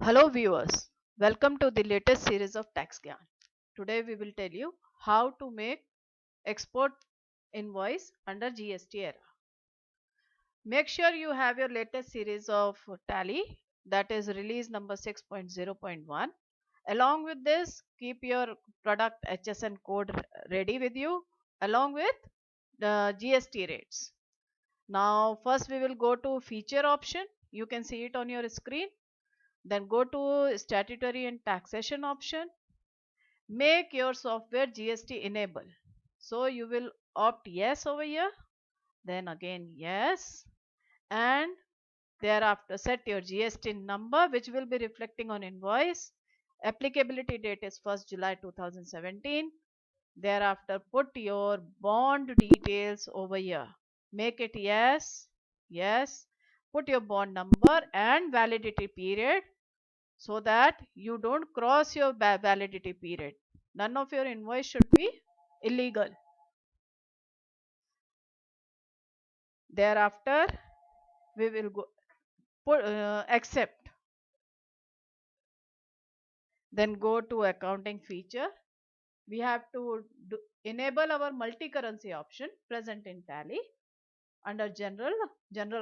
Hello viewers, welcome to the latest series of Tax Gyan. Today we will tell you how to make export invoice under GST era. Make sure you have your latest series of Tally, that is release number 6.0.1. Along with this, keep your product HSN code ready with you along with the GST rates. Now first we will go to feature option. You can see it on your screen. Then go to statutory and taxation option. Make your software GST enable. So you will opt yes over here. Then again yes. And thereafter set your GST number which will be reflecting on invoice. Applicability date is 1st July 2017. Thereafter put your bond details over here. Make it yes. Yes. Put your bond number and validity period, so that you don't cross your validity period. None of your invoice should be illegal. Thereafter, we will go put accept. Then go to accounting feature. We have to enable our multi-currency option present in Tally. Under general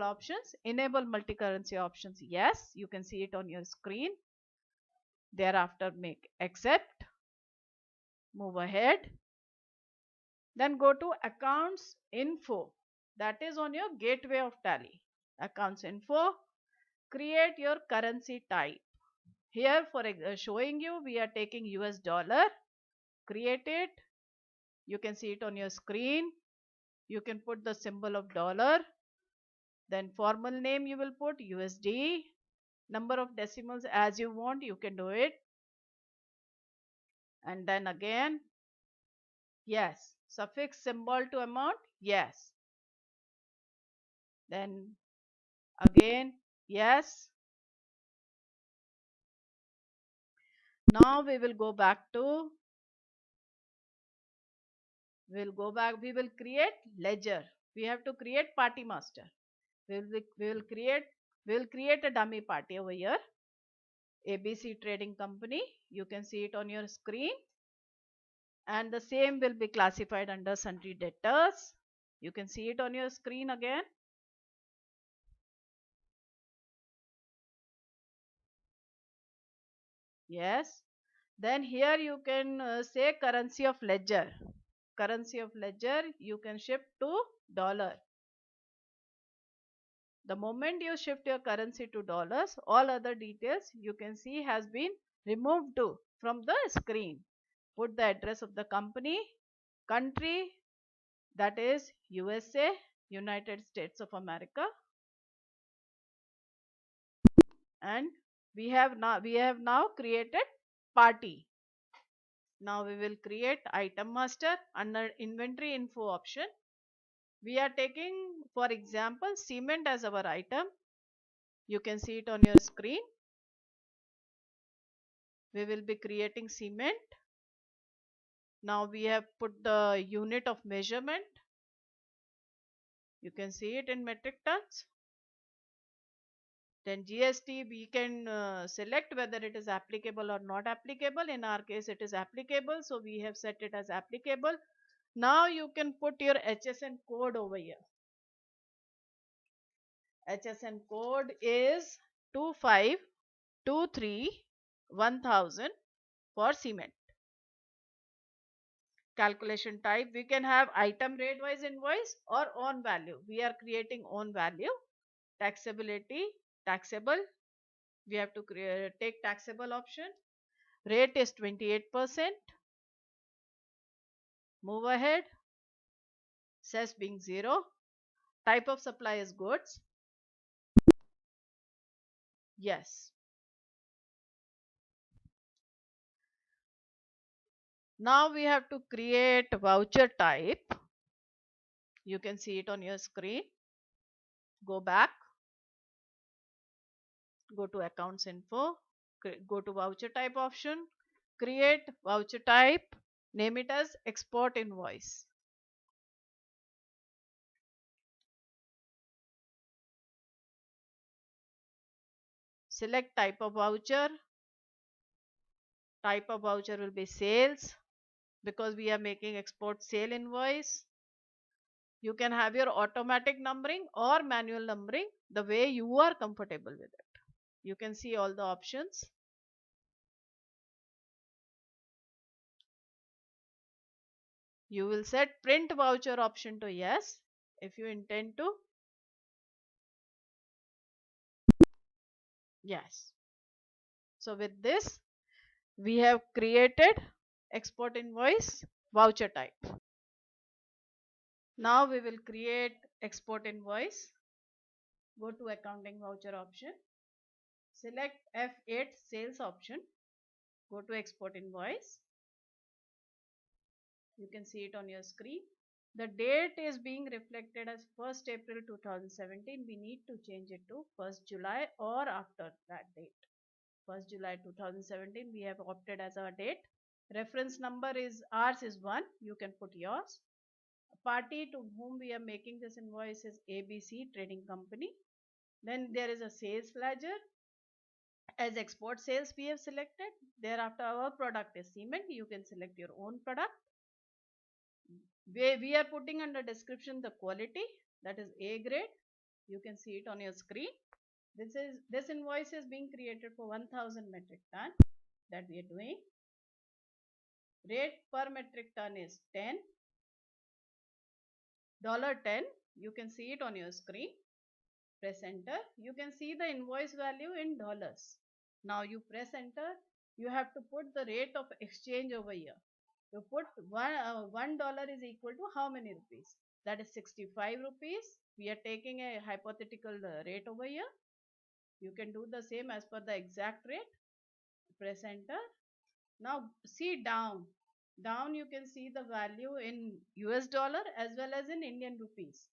options, enable multi-currency options. Yes, you can see it on your screen. Thereafter, make accept. Move ahead. Then go to accounts info, that is on your gateway of Tally. Accounts info, create your currency type. Here for showing you, we are taking US dollar. Create it. You can see it on your screen. You can put the symbol of dollar. Then formal name you will put USD. Number of decimals as you want, you can do it. And then again, yes. Suffix symbol to amount, yes. Then again, yes. Now we will go back to, we will create ledger. We have to create party master. We will create a dummy party over here. ABC Trading Company. You can see it on your screen. And the same will be classified under sundry debtors. You can see it on your screen again. Yes. Then here you can say currency of ledger. Currency of ledger you can shift to dollar. The moment you shift your currency to dollars, all other details you can see has been removed from the screen. Put the address of the company, country, that is USA, United States of America, and we have now created party. Now we will create item master under inventory info option. We are taking, for example, cement as our item. You can see it on your screen. We will be creating cement. Now we have put the unit of measurement. You can see it in metric tons. Then GST we can select whether it is applicable or not applicable. In our case it is applicable, so we have set it as applicable. Now you can put your HSN code over here. HSN code is 25231000 for cement. Calculation type, we can have item rate wise invoice or own value. We are creating own value. Taxability, taxable, we have to take taxable option. Rate is 28%. Move ahead. Cess being 0. Type of supply is goods. Yes. Now we have to create voucher type. You can see it on your screen. Go back. Go to accounts info. Go to voucher type option. Create voucher type. Name it as export invoice. Select type of voucher. Type of voucher will be sales because we are making export sale invoice. You can have your automatic numbering or manual numbering the way you are comfortable with it. You can see all the options. You will set print voucher option to yes if you intend to. Yes. So with this, we have created export invoice voucher type. Now we will create export invoice. Go to accounting voucher option. Select F8 sales option. Go to export invoice. You can see it on your screen. The date is being reflected as 1st April 2017. We need to change it to 1st July or after that date. 1st July 2017 we have opted as our date. Reference number is ours is 1. You can put yours. Party to whom we are making this invoice is ABC Trading Company. Then there is a sales ledger. As export sales we have selected. Thereafter our product is cement. You can select your own product. We are putting under description the quality, that is A grade. You can see it on your screen. This invoice is being created for 1000 metric ton that we are doing. Rate per metric ton is $10. $10. You can see it on your screen. Press enter. You can see the invoice value in dollars. Now you press enter. You have to put the rate of exchange over here. You put $1 is equal to how many rupees? That is 65 rupees. We are taking a hypothetical rate over here. You can do the same as per the exact rate. Press enter. Now see down. Down you can see the value in US dollar as well as in Indian rupees.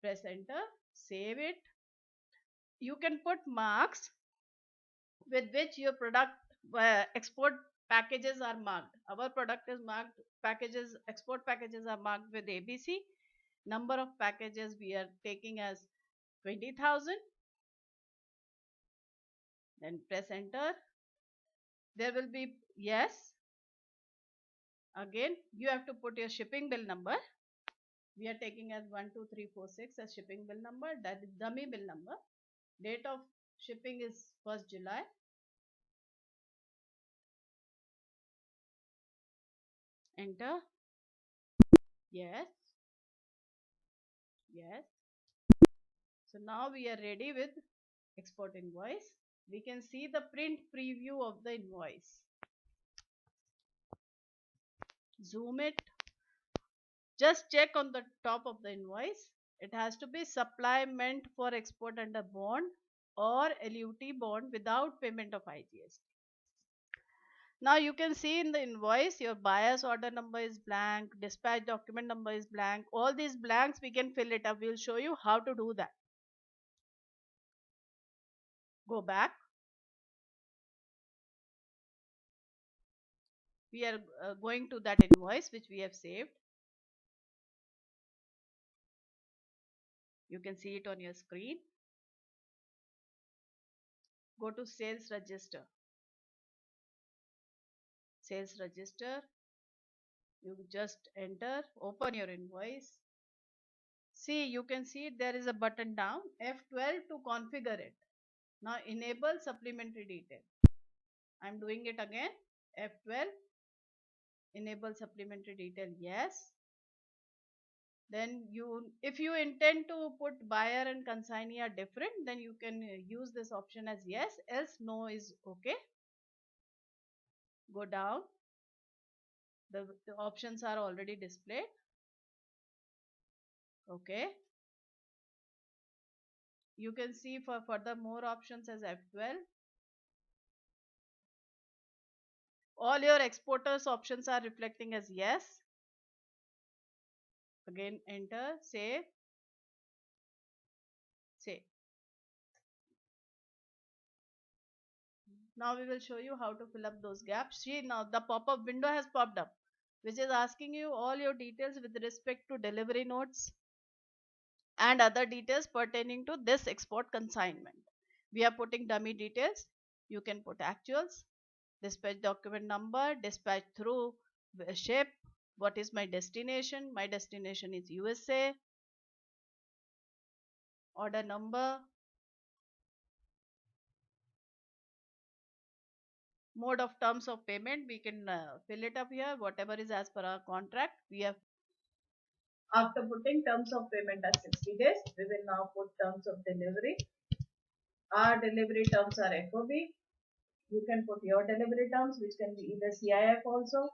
Press enter. Save it. You can put marks with which your product export packages are marked. Our product is marked packages, export packages are marked with ABC. Number of packages we are taking as 20,000. Then press enter. There will be yes. Again, you have to put your shipping bill number. We are taking as 12346 as shipping bill number. That is dummy bill number. Date of shipping is 1st July. Enter. Yes. Yes. So now we are ready with export invoice. We can see the print preview of the invoice. Zoom it. Just check on the top of the invoice. It has to be supply meant for export under bond or LUT bond without payment of IGST. Now you can see in the invoice your buyer's order number is blank, dispatch document number is blank. All these blanks we can fill it up. We'll show you how to do that. Go back. We are going to that invoice which we have saved. You can see it on your screen. Go to sales register. Sales register. You just enter, open your invoice. See, you can see there is a button down, F12 to configure it. Now enable supplementary detail. I'm doing it again. F12. Enable supplementary detail. Yes. Then if you intend to put buyer and consignee are different, then you can use this option as yes, else no is okay. Go down. The options are already displayed. Okay. You can see for further more options as F12. All your exporters options are reflecting as yes. Again enter, save, save. Now we will show you how to fill up those gaps. See, now the pop-up window has popped up, which is asking you all your details with respect to delivery notes and other details pertaining to this export consignment. We are putting dummy details. You can put actuals, dispatch document number, dispatch through ship, what is my destination. My destination is USA, order number, mode of terms of payment. We can fill it up here, whatever is as per our contract. We have, after putting terms of payment as 60 days, we will now put terms of delivery. Our delivery terms are FOB. You can put your delivery terms, which can be either CIF also.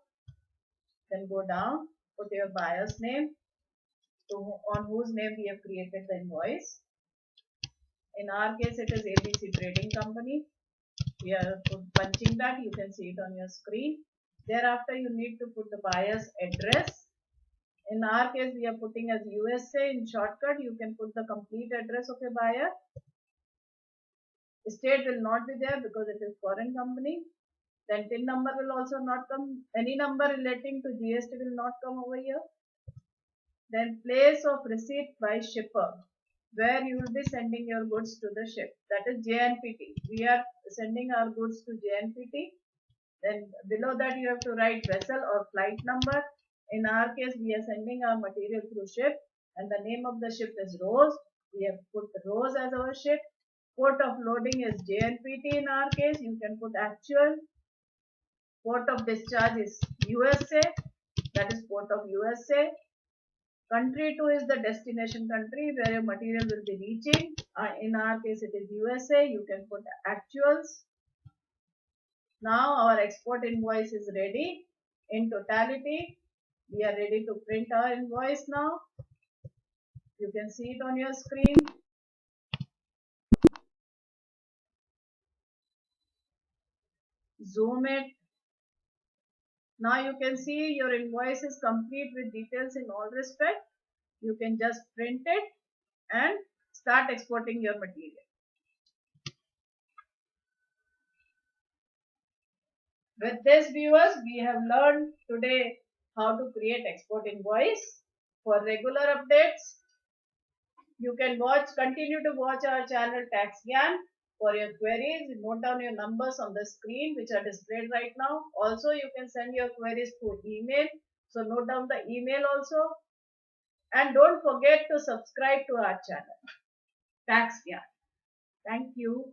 Then go down, put your buyer's name, on whose name we have created the invoice. In our case, it is ABC Trading Company. We are punching that. You can see it on your screen. Thereafter, you need to put the buyer's address. In our case, we are putting as USA. In shortcut, you can put the complete address of a buyer. State will not be there because it is foreign company. Then TIN number will also not come. Any number relating to GST will not come over here. Then place of receipt by shipper, where you will be sending your goods to the ship. That is JNPT. We are sending our goods to JNPT. Then below that you have to write vessel or flight number. In our case, we are sending our material through ship, and the name of the ship is Rose. We have put Rose as our ship. Port of loading is JNPT in our case. You can put actual. Port of discharge is USA. That is port of USA. Country 2 is the destination country where your material will be reaching. In our case, it is USA. You can put actuals. Now our export invoice is ready. In totality, we are ready to print our invoice now. You can see it on your screen. Zoom it. Now you can see your invoice is complete with details in all respect. You can just print it and start exporting your material. With this, viewers, we have learned today how to create export invoice. For regular updates, you can continue to watch our channel Tax Gyan. For your queries, note down your numbers on the screen which are displayed right now. Also, you can send your queries through email. So note down the email also. And don't forget to subscribe to our channel, Tax Gyan. Thank you.